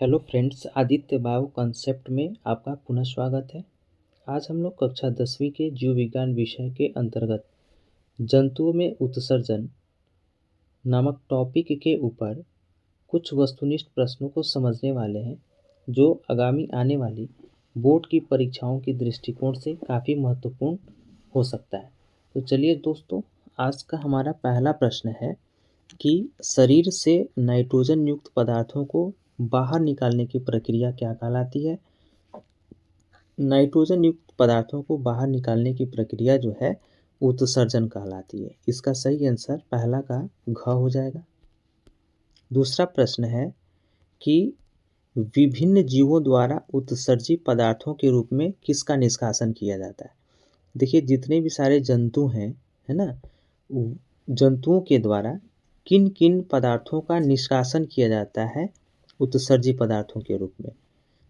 Hello friends, Aditya bio concept में आपका पुनः स्वागत है। आज हम लोग कक्षा 10वीं के जीव विज्ञान विषय के अंतर्गत जंतुओं में उत्सर्जन नामक टॉपिक के ऊपर कुछ वस्तुनिष्ठ प्रश्नों को समझने वाले हैं, जो आगामी आने वाली बोर्ड की परीक्षाओं की दृष्टिकोण से काफ़ी महत्वपूर्ण हो सकता है। तो चलिए दोस्तों, आज का हमारा पहला प्रश्न है कि शरीर से नाइट्रोजन युक्त पदार्थों को बाहर निकालने की प्रक्रिया क्या कहलाती है। नाइट्रोजन युक्त पदार्थों को बाहर निकालने की प्रक्रिया जो है उत्सर्जन कहलाती है। इसका सही आंसर पहला का घ हो जाएगा। दूसरा प्रश्न है कि विभिन्न जीवों द्वारा उत्सर्जित पदार्थों के रूप में किसका निष्कासन किया जाता है। देखिए, जितने भी सारे जंतु हैं, है ना, जंतुओं के द्वारा किन किन पदार्थों का निष्कासन किया जाता है उत्सर्जित पदार्थों के रूप में।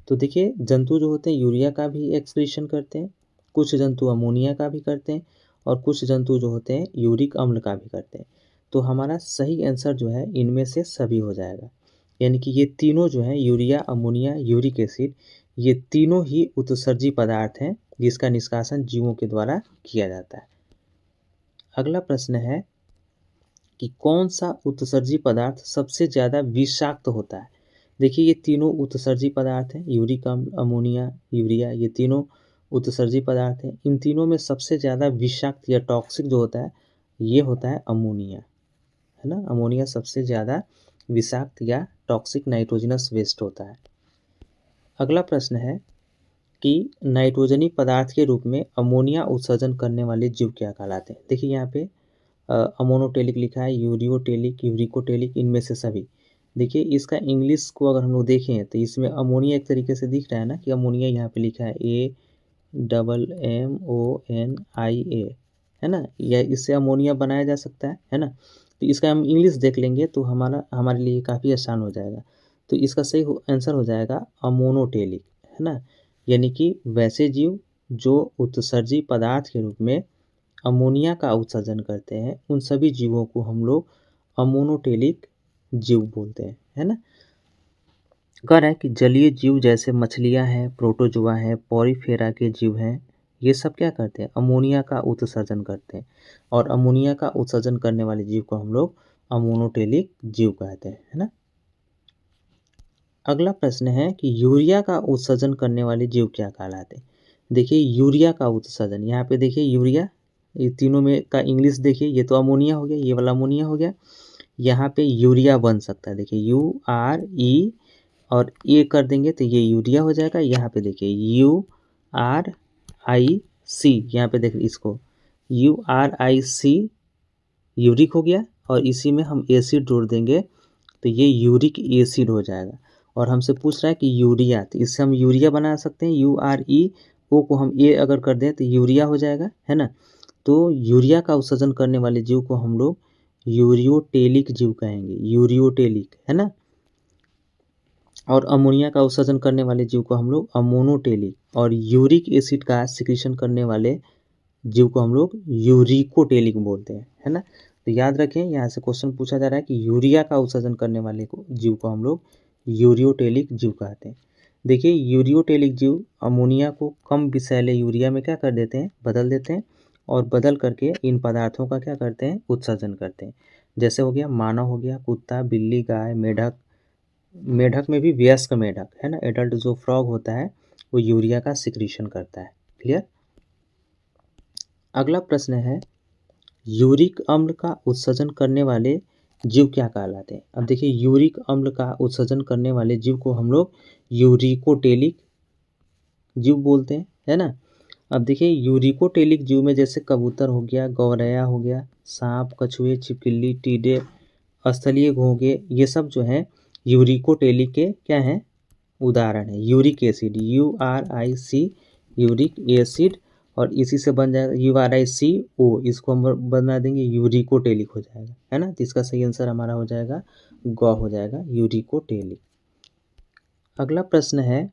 तो देखिए, जंतु जो होते हैं यूरिया का भी एक्सक्रीशन करते हैं, कुछ जंतु अमोनिया का भी करते हैं और कुछ जंतु जो होते हैं यूरिक अम्ल का भी करते हैं। तो हमारा सही आंसर जो है इनमें से सभी हो जाएगा। यानी कि ये तीनों जो हैं, यूरिया, अमोनिया, यूरिक एसिड, ये तीनों ही उत्सर्जित पदार्थ हैं जिसका निष्कासन जीवों के द्वारा किया जाता है। अगला प्रश्न है कि कौन सा उत्सर्जित पदार्थ सबसे ज़्यादा विषाक्त होता है। देखिए, ये तीनों उत्सर्जित पदार्थ हैं, यूरिक अम्ल, अमोनिया, यूरिया, ये तीनों उत्सर्जित पदार्थ हैं। इन तीनों में सबसे ज़्यादा विषाक्त या टॉक्सिक जो होता है ये होता है अमोनिया, है ना। अमोनिया सबसे ज़्यादा विषाक्त या टॉक्सिक नाइट्रोजनस वेस्ट होता है। अगला प्रश्न है कि नाइट्रोजनी पदार्थ के रूप में अमोनिया उत्सर्जन करने वाले जीव क्या कहलाते हैं। देखिए, यहाँ पे अमोनोटेलिक लिखा है, यूरियोटेलिक, यूरिकोटेलिक, इनमें से सभी। देखिए, इसका इंग्लिश को अगर हम लोग देखें तो इसमें अमोनिया एक तरीके से दिख रहा है ना कि अमोनिया यहाँ पे लिखा है AMMONIA, है ना, या इससे अमोनिया बनाया जा सकता है ना। तो इसका हम इंग्लिश देख लेंगे तो हमारे लिए काफ़ी आसान हो जाएगा। तो इसका सही आंसर हो जाएगा अमोनोटेलिक, है ना। यानी कि वैसे जीव जो उत्सर्जित पदार्थ के रूप में अमोनिया का उत्सर्जन करते हैं, उन सभी जीवों को हम लोग अमोनोटेलिक जीव बोलते हैं, है ना। कह रहा है कि जलीय जीव जैसे मछलियां हैं, प्रोटोजोआ हैं, पॉरीफेरा के जीव हैं, ये सब क्या करते हैं, अमोनिया का उत्सर्जन करते हैं। और अमोनिया का उत्सर्जन करने वाले जीव को हम लोग अमोनोटेलिक जीव कहते हैं, है ना। अगला प्रश्न है कि यूरिया का उत्सर्जन करने वाले जीव क्या कहलाते हैं। देखिए, यूरिया का उत्सर्जन, यहाँ पे देखिए यूरिया, ये तीनों में का इंग्लिश देखिए, ये तो अमोनिया हो गया, ये वाला अमोनिया हो गया, यहाँ पे यूरिया बन सकता है। देखिए URE और ए कर देंगे तो ये यूरिया हो जाएगा। यहाँ पे देखिए URIC, यहाँ पे देखिए इसको URIC यूरिक हो गया, और इसी में हम एसिड जोड़ देंगे तो ये यूरिक एसिड हो जाएगा। और हमसे पूछ रहा है कि यूरिया, तो इससे हम यूरिया बना सकते हैं, UREO को हम ए अगर कर दें तो यूरिया हो जाएगा, है ना। तो यूरिया का उत्सर्जन करने वाले जीव को हम लोग यूरियोटेलिक जीव कहेंगे, यूरियोटेलिक, है ना। और अमोनिया का उत्सर्जन करने वाले जीव को हम लोग अमोनोटेलिक, और यूरिक एसिड का सिक्रीशन करने वाले जीव को हम लोग यूरिकोटेलिक बोलते हैं, है ना। तो याद रखें, यहाँ से क्वेश्चन पूछा जा रहा है कि यूरिया का उत्सर्जन करने वाले जीव को हम लोग यूरियोटेलिक जीव कहते हैं। देखिए, यूरियोटेलिक जीव अमोनिया को कम विषैले यूरिया में क्या कर देते हैं, बदल देते हैं, और बदल करके इन पदार्थों का क्या करते हैं, उत्सर्जन करते हैं। जैसे हो गया मानव, हो गया कुत्ता, बिल्ली, गाय, मेढक, मेढक में भी वयस्क मेढक, है ना, एडल्ट जो फ्रॉग होता है वो यूरिया का सिक्रीशन करता है। क्लियर। अगला प्रश्न है, यूरिक अम्ल का उत्सर्जन करने वाले जीव क्या कहलाते हैं। अब देखिए, यूरिक अम्ल का उत्सर्जन करने वाले जीव को हम लोग यूरिकोटेलिक जीव बोलते हैं, है ना। अब देखिए, यूरिकोटेलिक जीव में जैसे कबूतर हो गया, गौरैया हो गया, सांप, कछुए, छिपकली, टीडे, स्थलीय घोंघे, ये सब जो हैं यूरिकोटेलिक के क्या हैं, उदाहरण है। Uric acid, URIC, uric acid, और इसी से बन जाएगा URICO, इसको हम बना देंगे यूरिकोटेलिक हो जाएगा, है ना। तो इसका सही आंसर हमारा हो जाएगा ग हो जाएगा, यूरिकोटेलिक। अगला प्रश्न है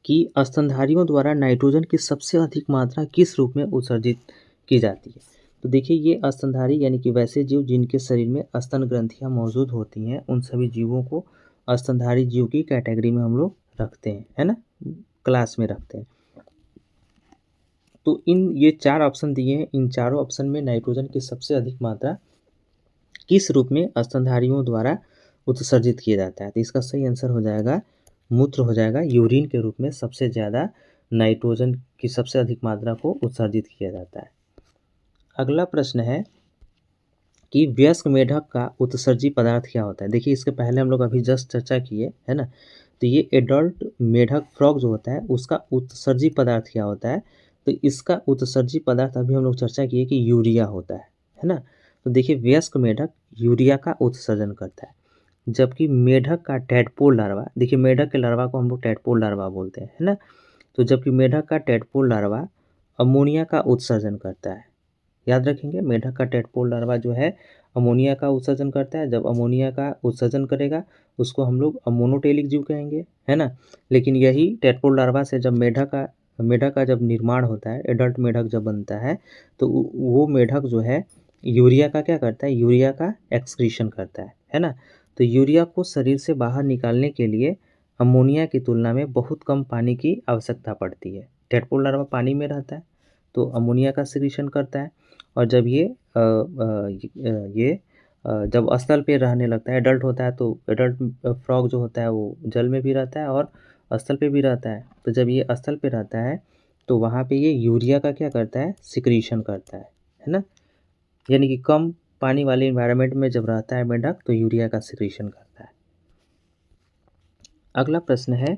कि स्तनधारियों द्वारा नाइट्रोजन की सबसे अधिक मात्रा किस रूप में उत्सर्जित की जाती है। तो देखिए, ये स्तनधारी यानी कि वैसे जीव जिनके शरीर में स्तन ग्रंथियां मौजूद होती हैं, उन सभी जीवों को स्तनधारी जीव की कैटेगरी में हम लोग रखते हैं, है ना, क्लास में रखते हैं। तो ये 4 ऑप्शन दिए हैं, इन चारों ऑप्शन में नाइट्रोजन की सबसे अधिक मात्रा किस रूप में स्तनधारियों द्वारा उत्सर्जित किया जाता है? तो इसका सही आंसर हो जाएगा मूत्र हो जाएगा। यूरिन के रूप में सबसे ज़्यादा नाइट्रोजन की सबसे अधिक मात्रा को उत्सर्जित किया जाता है। अगला प्रश्न है कि वयस्क मेढक का उत्सर्जी पदार्थ क्या होता है? देखिए, इसके पहले हम लोग अभी जस्ट चर्चा किए, है ना। तो ये एडल्ट मेढक फ्रॉग जो होता है उसका उत्सर्जी पदार्थ क्या होता है? तो इसका उत्सर्जी पदार्थ अभी हम लोग चर्चा किए कि यूरिया होता है ना। तो देखिए, वयस्क मेढक यूरिया का उत्सर्जन करता है, जबकि मेढक का टैडपोल लार्वा, देखिए मेढक के लार्वा को हम लोग टैडपोल लार्वा बोलते हैं, है ना। तो जबकि मेढक का टैडपोल लार्वा अमोनिया का उत्सर्जन करता है। याद रखेंगे, मेढक का टैडपोल लार्वा जो है अमोनिया का उत्सर्जन करता है। जब अमोनिया का उत्सर्जन करेगा उसको हम लोग अमोनोटेलिक जीव कहेंगे, है ना। लेकिन यही टैडपोल लार्वा से जब मेढक का जब निर्माण होता है, एडल्ट मेढक जब बनता है, तो वो मेढक जो है यूरिया का क्या करता है, यूरिया का एक्सक्रीशन करता है ना। तो यूरिया को शरीर से बाहर निकालने के लिए अमोनिया की तुलना में बहुत कम पानी की आवश्यकता पड़ती है। टैडपोल लार्वा पानी में रहता है तो अमोनिया का सिक्रीशन करता है, और जब जब स्थल पे रहने लगता है, एडल्ट होता है, तो एडल्ट फ्रॉग जो होता है वो जल में भी रहता है और स्थल पे भी रहता है। तो जब ये स्थल पे रहता है तो वहाँ पे ये यूरिया का क्या करता है, सिक्रीशन करता है ना। यानी कि कम पानी वाले इन्वायरमेंट में जब रहता है मेढक तो यूरिया का सिक्रीशन करता है। अगला प्रश्न है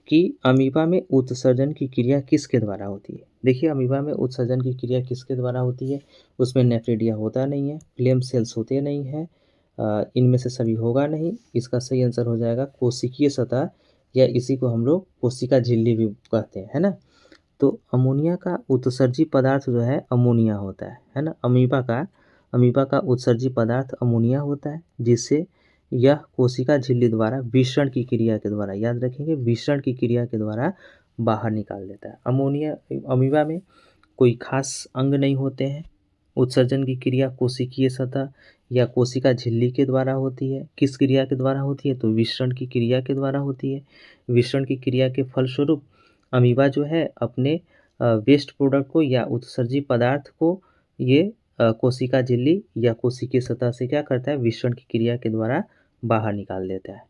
कि अमीबा में उत्सर्जन की क्रिया किसके द्वारा होती है? देखिए, अमीबा में उत्सर्जन की क्रिया किसके द्वारा होती है? उसमें नेफ्रिडिया होता नहीं है, फ्लेम सेल्स होते नहीं हैं, इनमें से सभी होगा नहीं। इसका सही आंसर हो जाएगा कोशिकीय सतह, या इसी को हम लोग कोशिका झिल्ली भी कहते हैं, है ना। तो अमोनिया का उत्सर्जी पदार्थ जो है अमोनिया होता है ना। अमीबा का उत्सर्जी पदार्थ अमोनिया होता है, जिससे यह कोशिका झिल्ली द्वारा विसरण की क्रिया के द्वारा, याद रखेंगे, विसरण की क्रिया के द्वारा बाहर निकाल देता है। अमीबा में कोई खास अंग नहीं होते हैं। उत्सर्जन की क्रिया कोशिकीय सतह या कोशिका झिल्ली के द्वारा होती है। किस क्रिया के द्वारा होती है? तो विसरण की क्रिया के द्वारा होती है। विसरण की क्रिया के फलस्वरूप अमीबा जो है अपने वेस्ट प्रोडक्ट को या उत्सर्जी पदार्थ को ये कोशिका झिल्ली या कोशिकीय सतह से क्या करता है, विसरण की क्रिया के द्वारा बाहर निकाल देता है।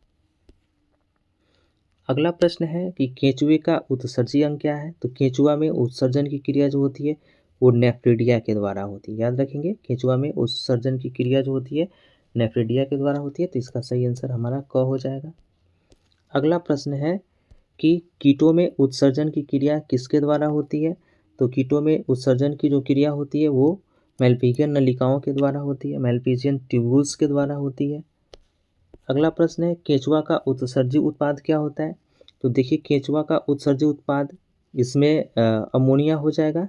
अगला प्रश्न है कि केंचुए का उत्सर्जी अंग क्या है? तो केंचुआ में उत्सर्जन की क्रिया जो होती है वो नेफ्रिडिया के द्वारा होती है। याद रखेंगे, केंचुआ में उत्सर्जन की क्रिया जो होती है नेफ्रिडिया के द्वारा होती है। तो इसका सही आंसर हमारा क हो जाएगा। अगला प्रश्न है कि कीटों में उत्सर्जन की क्रिया किसके द्वारा होती है? तो कीटों में उत्सर्जन की जो क्रिया होती है वो मेलपिजियन नलिकाओं के द्वारा होती है, मेलपिजियन ट्यूब्यूल्स के द्वारा होती है। अगला प्रश्न है केंचुआ का उत्सर्जी उत्पाद क्या होता है? तो देखिए, केंचुआ का उत्सर्जी उत्पाद इसमें अमोनिया हो जाएगा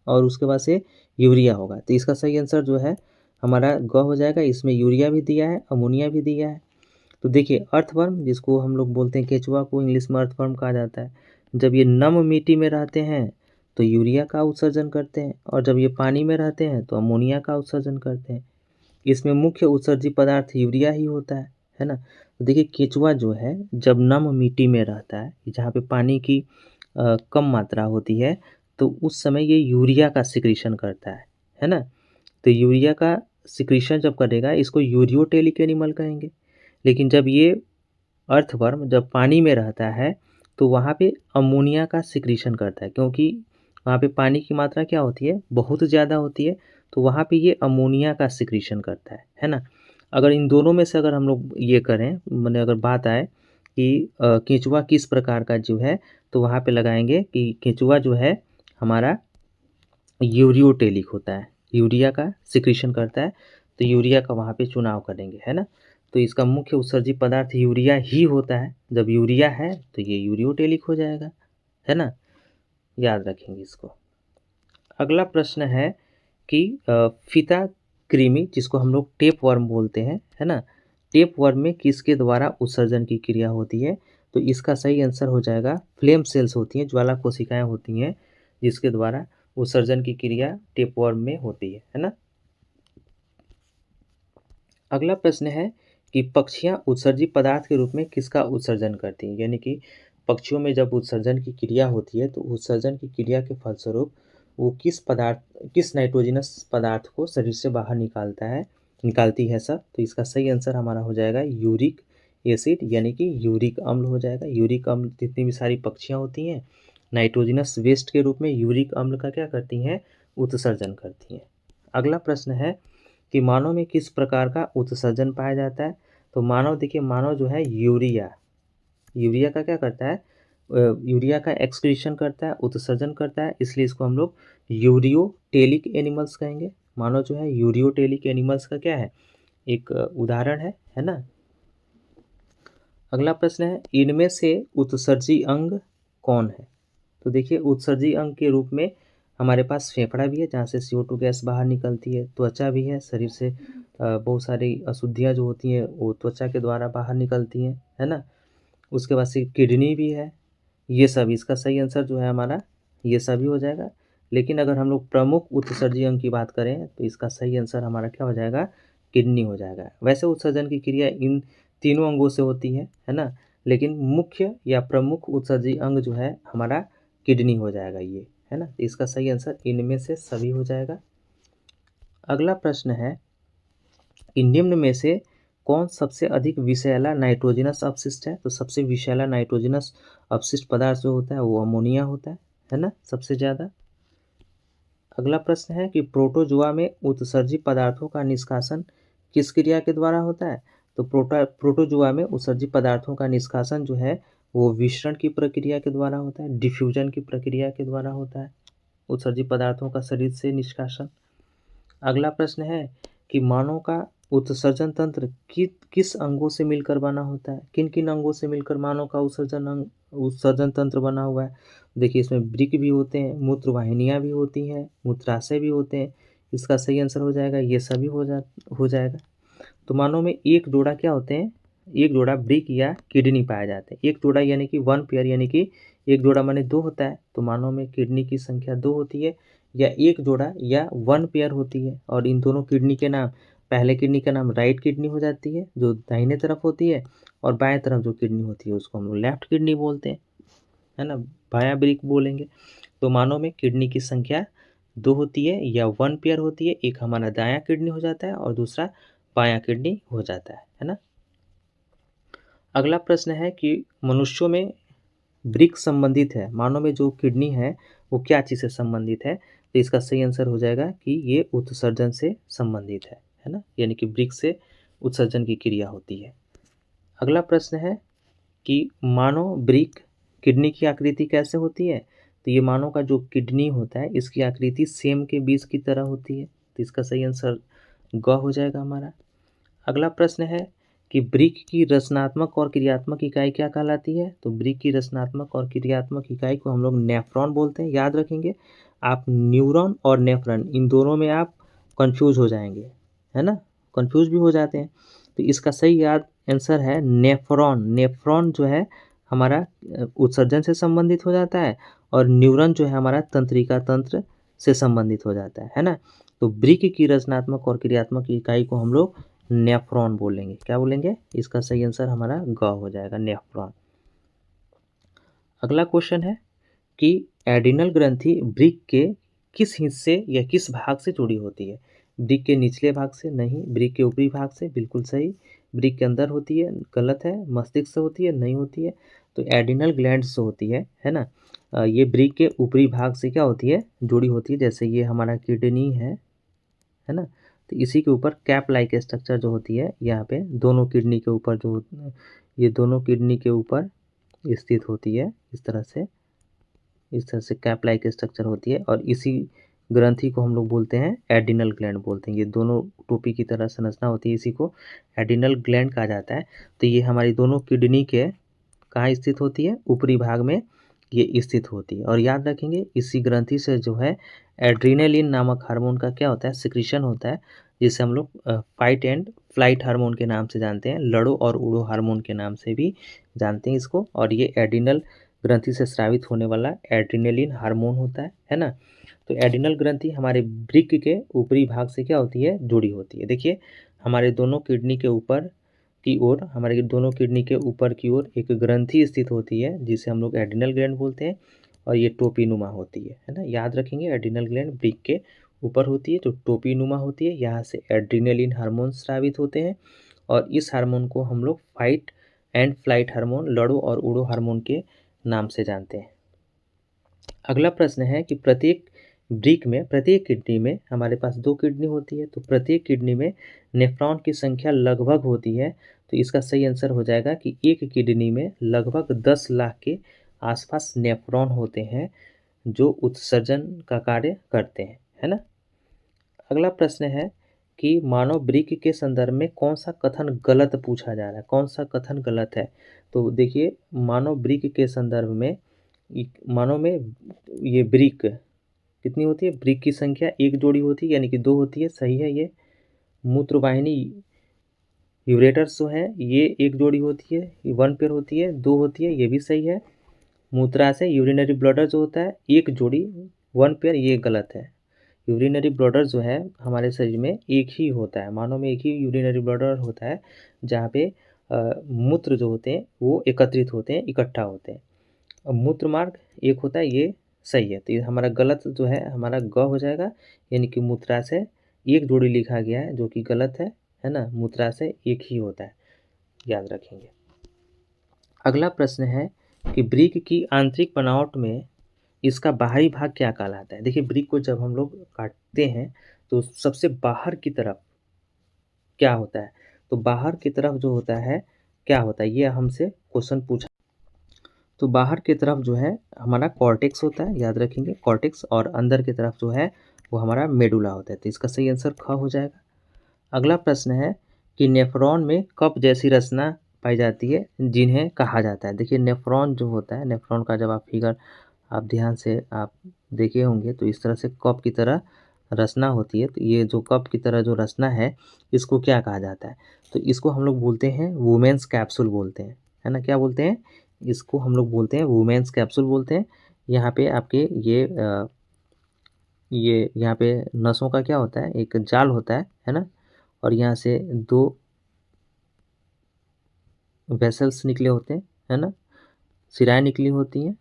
और उसके बाद से यूरिया होगा। तो इसका सही आंसर जो है हमारा ग हो जाएगा। इसमें यूरिया भी दिया है, अमोनिया भी दिया है। तो देखिए, अर्थवर्म जिसको हम लोग बोलते हैं, केंचुआ को इंग्लिश में अर्थवर्म कहा जाता है। जब ये नम मिट्टी में रहते हैं तो यूरिया का उत्सर्जन करते हैं, और जब ये पानी में रहते हैं तो अमोनिया का उत्सर्जन करते हैं। इसमें मुख्य उत्सर्जी पदार्थ यूरिया ही होता है ना। तो देखिए, केंचुआ जो है जब नम मिट्टी में रहता है, जहाँ पे पानी की कम मात्रा होती है, तो उस समय ये यूरिया का सिक्रीशन करता है ना। तो यूरिया का सिक्रीशन जब करेगा इसको यूरियोटेलिक एनिमल कहेंगे। लेकिन जब ये अर्थवर्म जब पानी में रहता है तो वहाँ पे अमोनिया का सिक्रीशन करता है, क्योंकि वहाँ पे पानी की मात्रा क्या होती है, बहुत ज़्यादा होती है। तो वहाँ पे ये अमोनिया का सिक्रीशन करता है ना। अगर इन दोनों में से अगर हम लोग ये करें, मैंने अगर बात आए कि केंचुआ किस प्रकार का जीव है, तो वहाँ पे लगाएंगे कि केंचुआ जो है हमारा यूरियोटेलिक होता है, यूरिया का सिक्रीशन करता है। तो यूरिया का वहाँ पे चुनाव करेंगे, है ना। तो इसका मुख्य उत्सर्जी पदार्थ यूरिया ही होता है। जब यूरिया है तो ये यूरियोटेलिक हो जाएगा, है ना। याद रखेंगे इसको। अगला प्रश्न है कि फीता कृमि जिसको हम लोग टेप वर्म बोलते हैं, है ना, टेप वर्म में किसके द्वारा उत्सर्जन की क्रिया होती है? तो इसका सही आंसर हो जाएगा फ्लेम सेल्स होती हैं, ज्वाला कोशिकाएं होती हैं, जिसके द्वारा उत्सर्जन की क्रिया टेप वर्म में होती है ना। अगला प्रश्न है कि पक्षियाँ उत्सर्जी पदार्थ के रूप में किसका उत्सर्जन करती हैं, यानी कि पक्षियों में जब उत्सर्जन की क्रिया होती है तो उत्सर्जन की क्रिया के फलस्वरूप वो किस नाइट्रोजनस पदार्थ को शरीर से बाहर निकालती है सर। तो इसका सही आंसर हमारा हो जाएगा यूरिक एसिड, यानी कि यूरिक अम्ल हो जाएगा। यूरिक अम्ल जितनी भी सारी पक्षियाँ होती हैं नाइट्रोजनस वेस्ट के रूप में यूरिक अम्ल का क्या करती हैं, उत्सर्जन करती हैं। अगला प्रश्न है कि मानव में किस प्रकार का उत्सर्जन पाया जाता है। तो मानव जो है यूरिया का क्या करता है, यूरिया का एक्सक्रीशन करता है, उत्सर्जन करता है, इसलिए इसको हम लोग यूरियोटेलिक एनिमल्स कहेंगे। मानव जो है यूरियोटेलिक एनिमल्स का क्या है, एक उदाहरण है ना। अगला प्रश्न है इनमें से उत्सर्जी अंग कौन है। तो देखिए उत्सर्जी अंग के रूप में हमारे पास फेफड़ा भी है जहाँ से CO2 गैस बाहर निकलती है, त्वचा भी है, शरीर से बहुत सारी अशुद्धियाँ जो होती हैं वो त्वचा के द्वारा बाहर निकलती हैं, है ना। उसके बाद से किडनी भी है, ये सब इसका सही आंसर जो है हमारा ये सभी हो जाएगा। लेकिन अगर हम लोग प्रमुख उत्सर्जी अंग की बात करें तो इसका सही आंसर हमारा क्या हो जाएगा, किडनी हो जाएगा। वैसे उत्सर्जन की क्रिया इन तीनों अंगों से होती है ना, लेकिन मुख्य या प्रमुख उत्सर्जी अंग जो है हमारा किडनी हो जाएगा ये, है ना। तो इसका सही आंसर इनमें से सभी हो जाएगा। अगला प्रश्न है कि निम्न में से कौन सबसे अधिक विषैला नाइट्रोजनस अपशिष्ट है। तो सबसे विषैला नाइट्रोजनस अपशिष्ट पदार्थ जो होता है वो अमोनिया होता है ना, सबसे ज़्यादा। अगला प्रश्न है कि प्रोटोजोआ में उत्सर्जी पदार्थों का निष्कासन किस क्रिया के द्वारा होता है। तो प्रोटोजोआ में उत्सर्जी पदार्थों का निष्कासन जो है वो विसरण की प्रक्रिया के द्वारा होता है, डिफ्यूजन की प्रक्रिया के द्वारा होता है उत्सर्जी पदार्थों का शरीर से निष्कासन। अगला प्रश्न है कि मानव का उत्सर्जन तंत्र किस अंगों से मिलकर बना होता है, किन किन अंगों से मिलकर मानव का उत्सर्जन तंत्र बना हुआ है। देखिए इसमें वृक्क भी होते हैं, मूत्रवाहिनियाँ भी होती हैं, मूत्राशय भी होते हैं। इसका सही आंसर हो जाएगा ये सभी हो जाएगा। तो मानव में एक जोड़ा क्या होते हैं, एक जोड़ा वृक्क या किडनी पाए जाते हैं। एक जोड़ा यानी कि 1 पेयर, यानी कि एक जोड़ा माने 2 होता है। तो मानव में किडनी की संख्या 2 होती है, या एक जोड़ा या 1 पेयर होती है। और इन दोनों किडनी के नाम, पहले किडनी का नाम राइट किडनी हो जाती है जो दाहिने तरफ होती है, और बाएं तरफ जो किडनी होती है उसको हम लोग लेफ्ट किडनी बोलते हैं, है ना, बायां वृक्क बोलेंगे। तो मानव में किडनी की संख्या 2 होती है या 1 पेयर होती है। एक हमारा दायां किडनी हो जाता है और दूसरा बायां किडनी हो जाता है ना। अगला प्रश्न है कि मनुष्यों में वृक्क संबंधित है, मानव में जो किडनी है वो क्या चीज़ से संबंधित है। तो इसका सही आंसर हो जाएगा कि ये उत्सर्जन से संबंधित है ना, यानी कि वृक्क से उत्सर्जन की क्रिया होती है। अगला प्रश्न है कि मानव वृक्क किडनी की आकृति कैसे होती है। तो ये मानव का जो किडनी होता है इसकी आकृति सेम के बीज की तरह होती है। तो इसका सही आंसर ग हो जाएगा हमारा। अगला प्रश्न है कि वृक्क की रचनात्मक और क्रियात्मक इकाई क्या कहलाती है। तो वृक्क की रचनात्मक और क्रियात्मक इकाई को हम लोग नेफ्रॉन बोलते हैं। याद रखेंगे आप, न्यूरॉन और नेफ्रॉन इन दोनों में आप कंफ्यूज हो जाएंगे, है ना, कंफ्यूज भी हो जाते हैं। तो इसका सही याद आंसर है नेफ्रॉन। नेफ्रॉन जो है हमारा उत्सर्जन से संबंधित हो जाता है, और न्यूरॉन जो है हमारा तंत्रिका तंत्र से संबंधित हो जाता है ना। तो वृक्क की रचनात्मक और क्रियात्मक इकाई को हम लोग नेफ्रॉन बोलेंगे। क्या बोलेंगे, इसका सही आंसर हमारा ग हो जाएगा, नेफ्रॉन। अगला क्वेश्चन है कि एड्रिनल ग्रंथि वृक्क के किस हिस्से या किस भाग से जुड़ी होती है। वृक्क के निचले भाग से नहीं, वृक्क के ऊपरी भाग से, बिल्कुल सही। वृक्क के अंदर होती है, गलत है। मस्तिष्क से होती है, नहीं होती है। तो एड्रिनल ग्लैंड से होती है ना। ये वृक्क के ऊपरी भाग से क्या होती है, जुड़ी होती है। जैसे ये हमारा किडनी है ना, तो इसी के ऊपर कैप लाइक स्ट्रक्चर जो होती है यहाँ पे दोनों किडनी के ऊपर जो, ये दोनों किडनी के ऊपर स्थित होती है। इस तरह से कैप लाइक स्ट्रक्चर होती है, और इसी ग्रंथि को हम लोग बोलते हैं एड्रिनल ग्लैंड बोलते हैं। ये दोनों टोपी की तरह संरचना होती है, इसी को एड्रिनल ग्लैंड कहा जाता है। तो ये हमारी दोनों किडनी के कहाँ स्थित होती है, ऊपरी भाग में ये स्थित होती है। और याद रखेंगे इसी ग्रंथि से जो है एड्रीनलिन नामक हार्मोन का क्या होता है, सिक्रीशन होता है, जिसे हम लोग फाइट एंड फ्लाइट हार्मोन के नाम से जानते हैं, लड़ो और उड़ो हार्मोन के नाम से भी जानते हैं इसको। और ये एड्रिनल ग्रंथि से स्रावित होने वाला एड्रीनलिन हार्मोन होता है ना। तो एड्रिनल ग्रंथि हमारे वृक्क के ऊपरी भाग से क्या होती है, जुड़ी होती है। देखिए हमारे दोनों किडनी के ऊपर की ओर, हमारे दोनों किडनी के ऊपर की ओर एक ग्रंथि स्थित होती है जिसे हम लोग एड्रिनल ग्लैंड बोलते हैं, और ये टोपीनुमा होती है ना। याद रखेंगे, एड्रिनल ग्लैंड ब्रिक के ऊपर होती है जो टोपीनुमा होती है। यहाँ से एड्रिनलिन हार्मोन स्रावित होते हैं और इस हार्मोन को हम लोग फाइट एंड फ्लाइट हार्मोन, लड़ो और उड़ो हार्मोन के नाम से जानते हैं। अगला प्रश्न है कि प्रत्येक ब्रिक में, प्रत्येक किडनी में, हमारे पास 2 किडनी होती है, तो प्रत्येक किडनी में नेफ्रॉन की संख्या लगभग होती है। तो इसका सही आंसर हो जाएगा कि एक किडनी में लगभग 10 लाख के आसपास नेफ्रॉन होते हैं जो उत्सर्जन का कार्य करते हैं, है ना। अगला प्रश्न है कि मानव ब्रिक के संदर्भ में कौन सा कथन गलत पूछा जा रहा है, कौन सा कथन गलत है। तो देखिए, मानव ब्रिक के संदर्भ में, मानव में ये ब्रिक कितनी होती है, ब्रिक की संख्या एक जोड़ी होती है, यानी कि 2 होती है, सही है ये। मूत्रवाहिनी यूरेटर्स जो है ये एक जोड़ी होती है, 1 पेयर होती है, 2 होती है, ये भी सही है। मूत्राशय यूरिनरी ब्लडर जो होता है एक जोड़ी, 1 पेयर, ये गलत है। यूरिनरी ब्लडर जो है हमारे शरीर में एक ही होता है, मानव में एक ही यूरिनरी ब्लडर होता है जहाँ पे मूत्र जो होते हैं वो एकत्रित होते हैं, इकट्ठा होते हैं। अब मूत्र मार्ग एक होता है, ये सही है। तो ये हमारा गलत जो है, हमारा ग हो जाएगा, यानी कि मूत्राशय एक जोड़ी लिखा गया है जो कि गलत है ना। मूत्राशय एक ही होता है, याद रखेंगे। अगला प्रश्न है कि ब्रिक की आंतरिक बनावट में इसका बाहरी भाग क्या कहलाता है। देखिए, ब्रिक को जब हम लोग काटते हैं तो सबसे बाहर की तरफ क्या होता है, तो बाहर की तरफ जो होता है क्या होता है, ये हमसे क्वेश्चन पूछा। तो बाहर की तरफ जो है हमारा कॉर्टेक्स होता है, याद रखेंगे कॉर्टेक्स, और अंदर की तरफ जो है वो हमारा मेडुला होता है। तो इसका सही आंसर ख हो जाएगा। अगला प्रश्न है कि नेफ्रॉन में कप जैसी रचना पाई जाती है जिन्हें कहा जाता है। देखिए, नेफ्रॉन जो होता है, नेफ्रॉन का जब आप फिगर आप ध्यान से आप देखे होंगे तो इस तरह से कप की तरह रचना होती है। तो ये जो कप की तरह जो रचना है इसको क्या कहा जाता है, तो इसको हम लोग बोलते हैं वुमेन्स कैप्सूल बोलते हैं, है ना। क्या बोलते हैं, इसको हम लोग बोलते हैं वुमेन्स कैप्सूल बोलते हैं। यहाँ पे आपके ये यहाँ पे नसों का क्या होता है, एक जाल होता है ना, और यहाँ से 2 वेसल्स निकले होते हैं, है ना, सिराएं निकली होती हैं।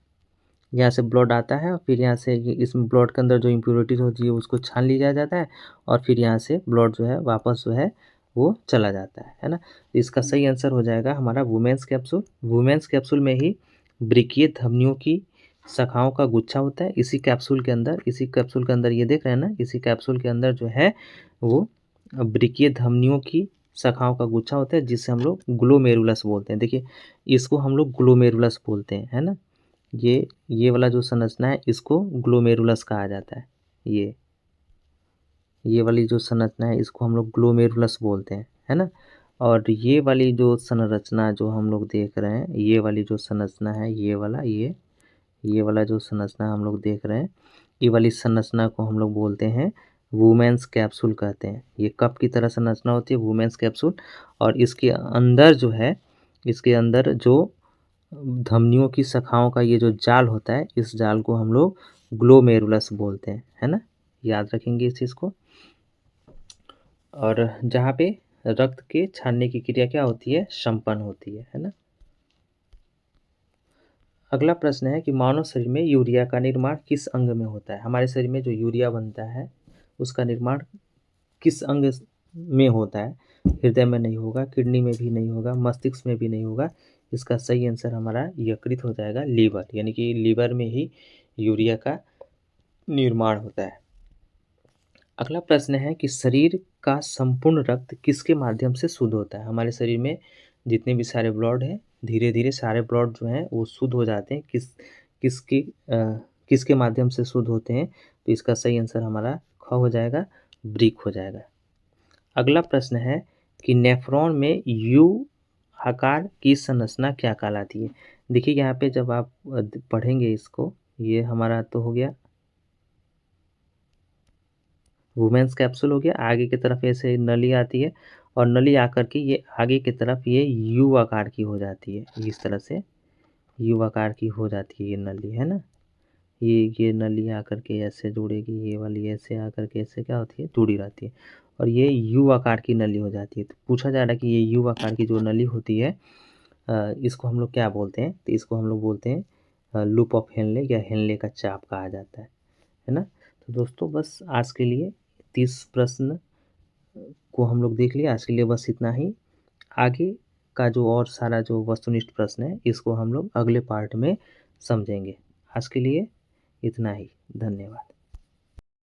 यहाँ से ब्लड आता है और फिर यहाँ से इसमें ब्लड के अंदर जो इम्प्योरिटीज होती है उसको छान लिया जाता है और फिर यहाँ से ब्लड जो है वापस जो है वो चला जाता है ना। तो इसका सही आंसर हो जाएगा हमारा वुमेन्स कैप्सूल। वुमेन्स कैप्सूल में ही ब्रिकीय धमनियों की शाखाओं का गुच्छा होता है। इसी कैप्सूल के अंदर ये देख रहे हैं ना, इसी कैप्सूल के अंदर जो है वो ब्रिकीय धमनियों की शाखाओं का गुच्छा होता है जिसे हम लोग ग्लोमेरुलस बोलते हैं। देखिए, इसको हम लोग ग्लोमेरुलस बोलते हैं, है ना। ये वाला जो संरचना है इसको ग्लोमेरुलस कहा जाता है। ये वाली जो संरचना है इसको हम लोग ग्लोमेरुलस बोलते हैं, है ना। और ये वाली जो संरचना जो हम लोग देख रहे हैं, ये वाली जो संरचना है, ये वाला जो संरचना हम लोग देख रहे हैं, ये वाली संरचना को हम लोग बोलते हैं वुमेन्स कैप्सूल कहते हैं। ये कप की तरह संरचना होती है वुमेन्स कैप्सूल, और इसके अंदर जो है, इसके अंदर जो धमनियों की शाखाओं का ये जो जाल होता है, इस जाल को हम लोग ग्लोमेरुलस बोलते हैं, है ना। याद रखेंगे इस चीज़ को। और जहाँ पे रक्त के छानने की क्रिया क्या होती है, संपन्न होती है ना। अगला प्रश्न है कि मानव शरीर में यूरिया का निर्माण किस अंग में होता है। हमारे शरीर में जो यूरिया बनता है उसका निर्माण किस अंग में होता है। हृदय में नहीं होगा, किडनी में भी नहीं होगा, मस्तिष्क में भी नहीं होगा। इसका सही आंसर हमारा यकृत हो जाएगा, लीवर, यानी कि लीवर में ही यूरिया का निर्माण होता है। अगला प्रश्न है कि शरीर का संपूर्ण रक्त किसके माध्यम से शुद्ध होता है। हमारे शरीर में जितने भी सारे ब्लड हैं, धीरे धीरे सारे ब्लड जो हैं वो शुद्ध हो जाते हैं। किसके किसके माध्यम से शुद्ध होते हैं, तो इसका सही आंसर हमारा ख हो जाएगा, ब्रिक हो जाएगा। अगला प्रश्न है कि नेफ्रॉन में यू आकार की संरचना क्या कहलाती है। देखिए, यहाँ पे जब आप पढ़ेंगे इसको, ये हमारा तो हो गया वुमेन्स कैप्सूल हो गया। आगे की तरफ ऐसे नली आती है और नली आकर के ये आगे की तरफ ये यू आकार की हो जाती है। इस तरह से यू आकार की हो जाती है ये नली, है ना। ये नली आकर के ऐसे जुड़ेगी, ये वाली ऐसे आकर के ऐसे क्या होती है, जुड़ी रहती है। और ये यू आकार की नली हो जाती है। तो पूछा जा रहा है कि ये यू आकार की जो नली होती है इसको हम लोग क्या बोलते हैं? तो इसको हम लोग बोलते हैं लूप ऑफ हेनले या हेनले का चाप कहा जाता है ना? तो दोस्तों बस आज के लिए 30 प्रश्न को हम लोग देख लिए। आज के लिए बस इतना ही। आगे का जो और सारा जो वस्तुनिष्ठ प्रश्न है इसको हम लोग अगले पार्ट में समझेंगे। आज के लिए इतना ही। धन्यवाद।